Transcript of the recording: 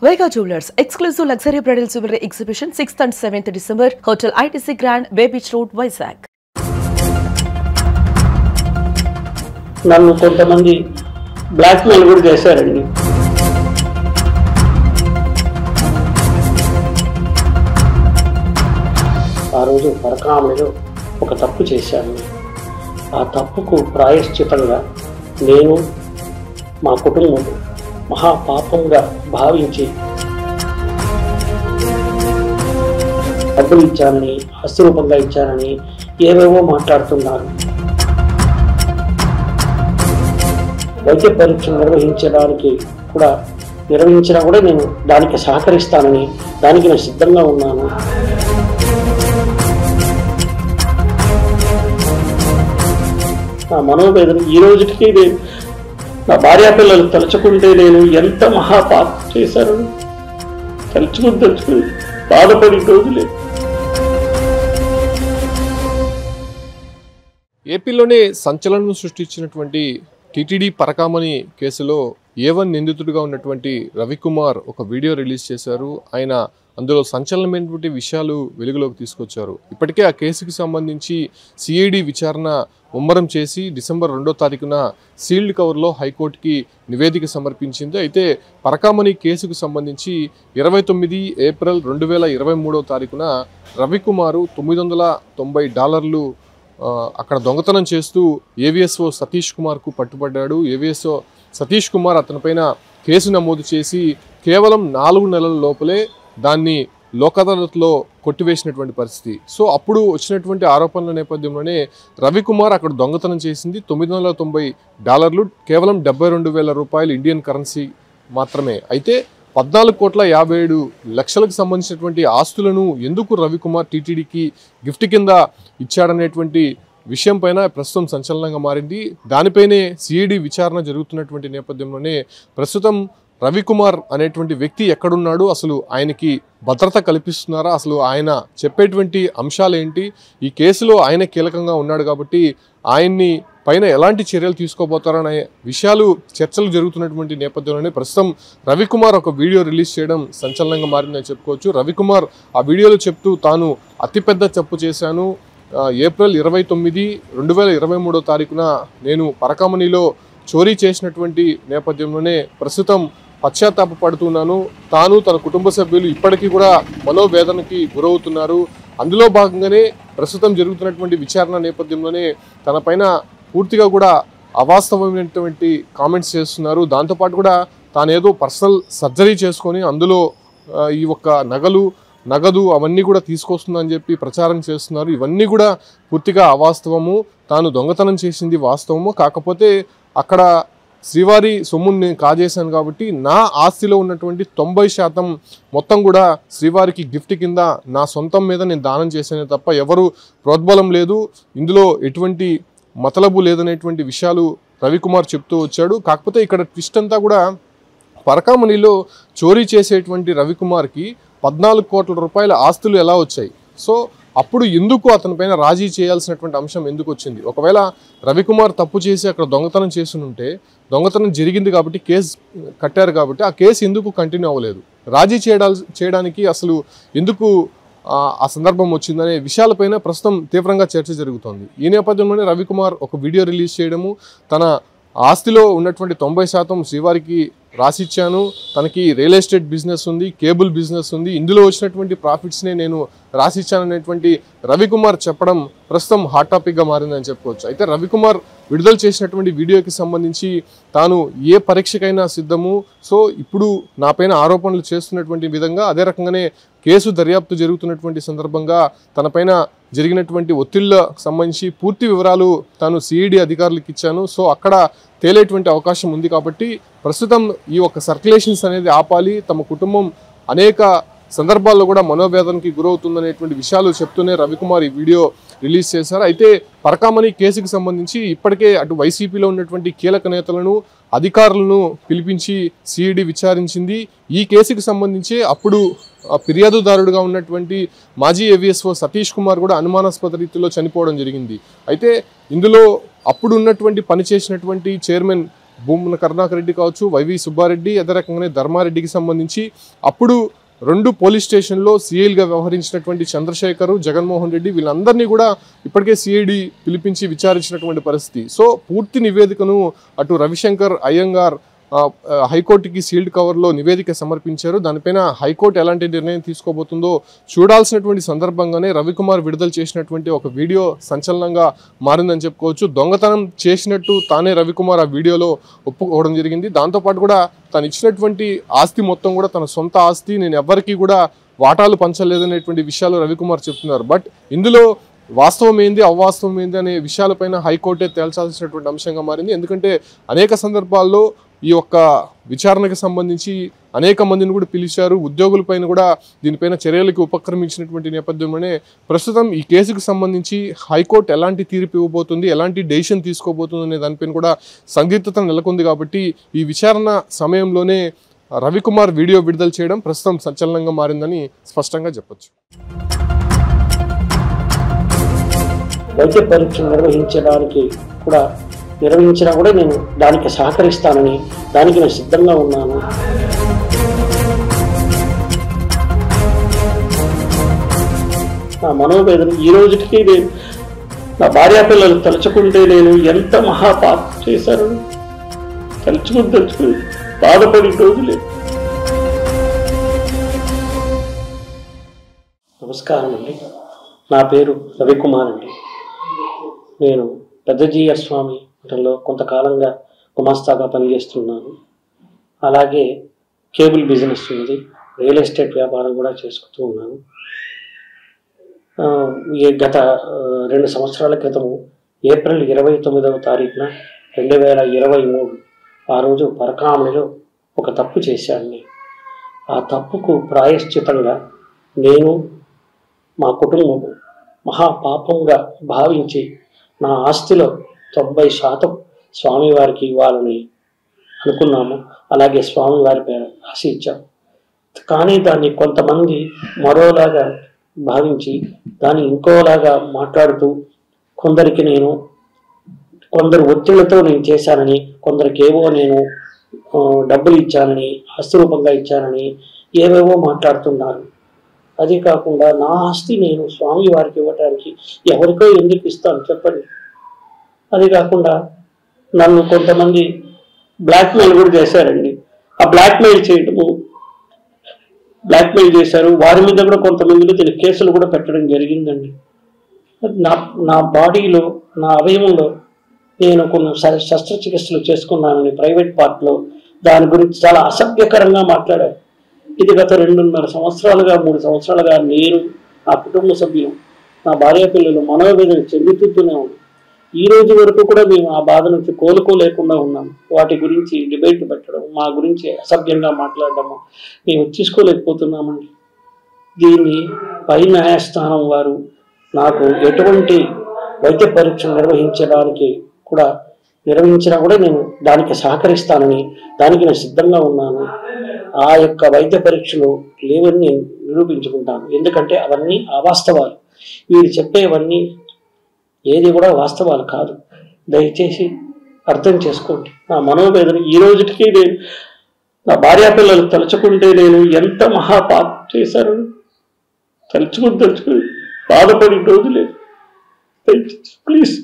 Vega Jewelers exclusive luxury bridal jewelry exhibition 6th and 7th December, Hotel ITC Grand, Bay Beach Road, Vizag. నన్ను కొంతమంది black mail కూడా చేశారండి. ఆ రోజు పరకామణిలో ఒక తప్పు చేశాను. ఆ తప్పుకు ప్రాయశ్చితంగా నేను మా కుటుంబం మహాపాపంగా భావించి డబ్బులు ఇచ్చానని, ఆస్తి రూపంగా ఇచ్చానని ఏవేవో మాట్లాడుతున్నారు. వైద్య పరీక్ష నిర్వహించినా కూడా నేను దానికి సహకరిస్తానని, దానికి నేను సిద్ధంగా ఉన్నాను. నా మనోవేదన ఈ రోజుకి నేను నా భార్యా పిల్లలు తలుచుకుంటే నేను ఎంత మహాపాపం చేశాను తలుచుకుని బాధపడి రోజులే. ఏపీలోనే సంచలనం సృష్టించినటువంటి టీటీడీ పరకామణి కేసులో A1 నిందితుడిగా ఉన్నటువంటి రవికుమార్ ఒక వీడియో రిలీజ్ చేశారు. ఆయన అందులో సంచలనమైనటువంటి విషయాలు వెలుగులోకి తీసుకొచ్చారు. ఇప్పటికే ఆ కేసుకి సంబంధించి సిఐడి విచారణ ముమ్మరం చేసి డిసెంబర్ 2వ తారీఖున సీల్డ్ కవర్లో హైకోర్టుకి నివేదిక సమర్పించింది. అయితే పరకామణి కేసుకు సంబంధించి 29 ఏప్రిల్ 2023వ తారీఖున రవికుమారు $990 అక్కడ దొంగతనం చేస్తూ ఏవిఎస్ఓ సతీష్ కుమార్కు పట్టుబడ్డాడు. ఏవిఎస్ఓ సతీష్ కుమార్ అతనిపైన కేసు నమోదు చేసి కేవలం 4 నెలల లోపలే దాన్ని లోక్-అదాలత్లో కొట్టివేసినటువంటి పరిస్థితి. సో అప్పుడు వచ్చినటువంటి ఆరోపణల నేపథ్యంలోనే రవికుమార్ అక్కడ దొంగతనం చేసింది $990, కేవలం 72,000 రూపాయలు ఇండియన్ కరెన్సీ మాత్రమే. అయితే 14,57,00,000కు సంబంధించినటువంటి ఆస్తులను ఎందుకు రవికుమార్ టీటీడీకి గిఫ్ట్ కింద ఇచ్చాడనేటువంటి విషయం పైన ప్రస్తుతం సంచలనంగా మారింది. దానిపైనే సిఐడి విచారణ జరుగుతున్నటువంటి నేపథ్యంలోనే ప్రస్తుతం రవికుమార్ అనేటువంటి వ్యక్తి ఎక్కడున్నాడు, అసలు ఆయనకి భద్రత కల్పిస్తున్నారా, అసలు ఆయన చెప్పేటువంటి అంశాలు ఏంటి, ఈ కేసులో ఆయన కీలకంగా ఉన్నాడు కాబట్టి ఆయన్ని పైన ఎలాంటి చర్యలు తీసుకోబోతారనే విషయాలు చర్చలు జరుగుతున్నటువంటి నేపథ్యంలోనే ప్రస్తుతం రవికుమార్ ఒక వీడియో రిలీజ్ చేయడం సంచలనంగా మారిందని చెప్పుకోవచ్చు. రవికుమార్ ఆ వీడియోలో చెప్తూ తాను అతిపెద్ద తప్పు చేశాను, ఏప్రిల్ 29, 2023వ తారీఖున నేను పరకామణిలో చోరీ చేసినటువంటి నేపథ్యంలోనే ప్రస్తుతం పశ్చాత్తాపడుతున్నాను, తాను తన కుటుంబ సభ్యులు ఇప్పటికీ కూడా మనోవేదనకి గురవుతున్నారు. అందులో భాగంగానే ప్రస్తుతం జరుగుతున్నటువంటి విచారణ నేపథ్యంలోనే తనపైన పూర్తిగా కూడా అవాస్తవమైనటువంటి కామెంట్స్ చేస్తున్నారు. దాంతోపాటు కూడా తానేదో పర్సనల్ సర్జరీ చేసుకొని అందులో ఈ ఒక్క నగదు అవన్నీ కూడా తీసుకొస్తుందని చెప్పి ప్రచారం చేస్తున్నారు. ఇవన్నీ కూడా పూర్తిగా అవాస్తవము, తాను దొంగతనం చేసింది వాస్తవము, కాకపోతే అక్కడ శ్రీవారి సొమ్ముని నేను కాజేశాను కాబట్టి నా ఆస్తిలో ఉన్నటువంటి 90% మొత్తం కూడా శ్రీవారికి గిఫ్ట్ కింద నా సొంతం మీద నేను దానం చేశానే తప్ప ఎవరు ప్రోద్బలం లేదు, ఇందులో ఎటువంటి మతలబు లేదనేటువంటి విషయాలు రవికుమార్ చెప్తూ వచ్చాడు. కాకపోతే ఇక్కడ ట్విస్ట్ అంతా కూడా పరకామణిలో చోరీ చేసేటువంటి రవికుమార్కి 14 కోట్ల రూపాయల ఆస్తులు ఎలా వచ్చాయి, సో అప్పుడు ఎందుకు అతనిపైన రాజీ చేయాల్సినటువంటి అంశం ఎందుకు వచ్చింది? ఒకవేళ రవికుమార్ తప్పు చేసి అక్కడ దొంగతనం చేస్తుంటే, దొంగతనం జరిగింది కాబట్టి కేసు కట్టారు కాబట్టి ఆ కేసు ఎందుకు కంటిన్యూ అవ్వలేదు, రాజీ చేయడానికి అసలు ఎందుకు ఆ సందర్భం వచ్చిందనే విషయాలపైన ప్రస్తుతం తీవ్రంగా చర్చ జరుగుతోంది. ఈ నేపథ్యంలోనే రవికుమార్ ఒక వీడియో రిలీజ్ చేయడము, తన ఆస్తిలో ఉన్నటువంటి 90% శ్రీవారికి రాసిచ్చాను, తనకి రియల్ ఎస్టేట్ బిజినెస్ ఉంది, కేబుల్ బిజినెస్ ఉంది, ఇందులో వచ్చినటువంటి ప్రాఫిట్స్నే నేను రాసిచ్చాననేటువంటి రవికుమార్ చెప్పడం ప్రస్తుతం హాట్ టాపిక్గా మారిందని చెప్పుకోవచ్చు. అయితే రవికుమార్ విడుదల చేసినటువంటి వీడియోకి సంబంధించి తాను ఏ పరీక్షకైనా సిద్ధము, సో ఇప్పుడు నా పైన ఆరోపణలు చేస్తున్నటువంటి విధంగా అదే రకంగానే కేసు దర్యాప్తు జరుగుతున్నటువంటి సందర్భంగా తనపైన జరిగినటువంటి ఒత్తిళ్లకు సంబంధించి పూర్తి వివరాలు తాను సిఐడి అధికారులకు ఇచ్చాను, సో అక్కడ తేలేటువంటి అవకాశం ఉంది కాబట్టి ప్రస్తుతం ఈ ఒక సర్క్యులేషన్స్ అనేది ఆపాలి, తమ కుటుంబం అనేక సందర్భాల్లో కూడా మనోవేదనకి గురవుతుందనేటువంటి విషయాలు చెప్తూనే రవికుమార్ ఈ వీడియో రిలీజ్ చేశారు. అయితే పరకామణి కేసుకు సంబంధించి ఇప్పటికే అటు వైసీపీలో ఉన్నటువంటి కీలక నేతలను, అధికారులను పిలిపించి సిఐడి విచారించింది. ఈ కేసుకు సంబంధించి అప్పుడు ఫిర్యాదుదారుడుగా ఉన్నటువంటి మాజీ ఏవిఎస్ఓ సతీష్ కుమార్ కూడా అనుమానాస్పద రీతిలో చనిపోవడం జరిగింది. అయితే ఇందులో అప్పుడు ఉన్నటువంటి పనిచేసినటువంటి చైర్మన్ భూముల కరుణాకర్ రెడ్డి కావచ్చు, వైవి సుబ్బారెడ్డి, అదే రకంగానే ధర్మారెడ్డికి సంబంధించి అప్పుడు 2 పోలీస్ స్టేషన్లో సిఐలుగా వ్యవహరించినటువంటి చంద్రశేఖర్, జగన్మోహన్ రెడ్డి వీళ్ళందరినీ కూడా ఇప్పటికే సిఐడి పిలిపించి విచారించినటువంటి పరిస్థితి. సో పూర్తి నివేదికను అటు రవిశంకర్ అయ్యంగార్ హైకోర్టుకి సీల్డ్ కవర్లో నివేదిక సమర్పించారు. దానిపైన హైకోర్టు ఎలాంటి నిర్ణయం తీసుకోబోతుందో చూడాల్సినటువంటి సందర్భంగానే రవికుమార్ విడుదల చేసినటువంటి ఒక వీడియో సంచలనంగా మారిందని చెప్పుకోవచ్చు. దొంగతనం చేసినట్టు తానే రవికుమార్ ఆ వీడియోలో ఒప్పుకోవడం జరిగింది. దాంతోపాటు కూడా తను ఇచ్చినటువంటి ఆస్తి మొత్తం కూడా తన సొంత ఆస్తి, నేను ఎవరికి కూడా వాటాలు పంచలేదనేటువంటి విషయాలు రవికుమార్ చెప్తున్నారు. బట్ ఇందులో వాస్తవం ఏంది, అవాస్తవం ఏంది అనే విషయాలపైన హైకోర్టే తేల్చాల్సినటువంటి అంశంగా మారింది. ఎందుకంటే అనేక సందర్భాల్లో ఈ యొక్క విచారణకు సంబంధించి అనేక మందిని కూడా పిలిచారు. ఉద్యోగులపైన కూడా దీనిపైన చర్యలకు ఉపక్రమించినటువంటి నేపథ్యంలోనే ప్రస్తుతం ఈ కేసుకు సంబంధించి హైకోర్టు ఎలాంటి తీర్పు ఇవ్వబోతుంది, ఎలాంటి డెసిషన్ తీసుకోబోతుంది అనే దానిపైన కూడా సందిగ్ధత నెలకొంది. కాబట్టి ఈ విచారణ సమయంలోనే రవికుమార్ వీడియో విడుదల చేయడం ప్రస్తుతం సంచలనంగా మారిందని స్పష్టంగా చెప్పొచ్చు. వైద్య పరీక్షలు నిర్వహించినా కూడా నేను దానికి సహకరిస్తానని, దానికి నేను సిద్ధంగా ఉన్నాను. నా మనోవేదన ఈ రోజుకి నా భార్యాపిల్లలు తలుచుకుంటే నేను ఎంత మహాపాపం చేశాను తలుచుకుని బాధపడి రోజులే. నమస్కారం అండి, నా పేరు రవికుమార్ అండి. నేను పెద్ద జీఆర్ స్వామి మఠంలో కొంతకాలంగా గుమాస్తాగా పనిచేస్తున్నాను. అలాగే కేబుల్ బిజినెస్ ఉంది, రియల్ ఎస్టేట్ వ్యాపారం కూడా చేసుకుంటూ ఉన్నాను. గత 2 సంవత్సరాల క్రితము ఏప్రిల్ 29వ తారీఖున 2023 ఆ రోజు పరకామణిలో ఒక తప్పు చేశాను. ఆ తప్పుకు ప్రాయశ్చితంగా నేను, మా కుటుంబం మహాపాపంగా భావించి నా ఆస్తిలో 90% స్వామివారికి ఇవ్వాలని అనుకున్నాము. అలాగే స్వామివారి పేరు రాసి ఇచ్చాము. కానీ దాన్ని కొంతమంది మరోలాగా భావించి దాన్ని ఇంకోలాగా మాట్లాడుతూ కొందరు ఒత్తిళ్లతో నేను చేశానని, కొందరికేవో నేను డబ్బులు ఇచ్చానని, ఆస్తి రూపంగా ఇచ్చానని ఏవేవో మాట్లాడుతున్నారు. అది కాకుండా నా ఆస్తి నేను స్వామివారికి ఇవ్వటానికి ఎవరికో ఎందుకు ఇస్తాను చెప్పండి. అది కాకుండా నన్ను కొంతమంది బ్లాక్మెయిల్ కూడా చేశారండి. ఆ బ్లాక్మెయిల్ చేశారు. వారి మీద కూడా కొంతమంది మీద కేసులు కూడా పెట్టడం జరిగిందండి. నా బాడీలో, నా అవయవంలో నేను కొన్ని శస్త్రచికిత్సలు చేసుకున్నానని ప్రైవేట్ పార్ట్లో దాని గురించి చాలా అసభ్యకరంగా మాట్లాడారు. ఇది గత 2.5 సంవత్సరాలుగా 3 సంవత్సరాలుగా నేను, నా కుటుంబ సభ్యులు, నా భార్య పిల్లలు మనోవేదన చెందుతూనే ఉన్నాం. ఈ రోజు వరకు కూడా మేము ఆ బాధ నుంచి కోలుకోలేకుండా ఉన్నాం. వాటి గురించి డిబేట్ పెట్టడం, మా గురించి అసభ్యంగా మాట్లాడడము మేము తీసుకోలేకపోతున్నామండి. దీన్ని పై న్యాయస్థానం వారు నాకు ఎటువంటి వైద్య పరీక్షలు నిర్వహించినా కూడా నేను దానికి సహకరిస్తానని, దానికి నేను సిద్ధంగా ఉన్నాను. ఆ యొక్క వైద్య పరీక్షలు లేవని నేను నిరూపించుకుంటాను. ఎందుకంటే అవన్నీ అవాస్తవాలు. వీరు చెప్పేవన్నీ ఏది కూడా వాస్తవాలు కాదు. దయచేసి అర్థం చేసుకోండి. నా మనోవేదన ఈ రోజుకి నా భార్యాపిల్లలు తలుచుకుంటే నేను ఎంత మహాపాపం చేశాను తలుచుకుని బాధపడి రోజులే. ప్లీజ్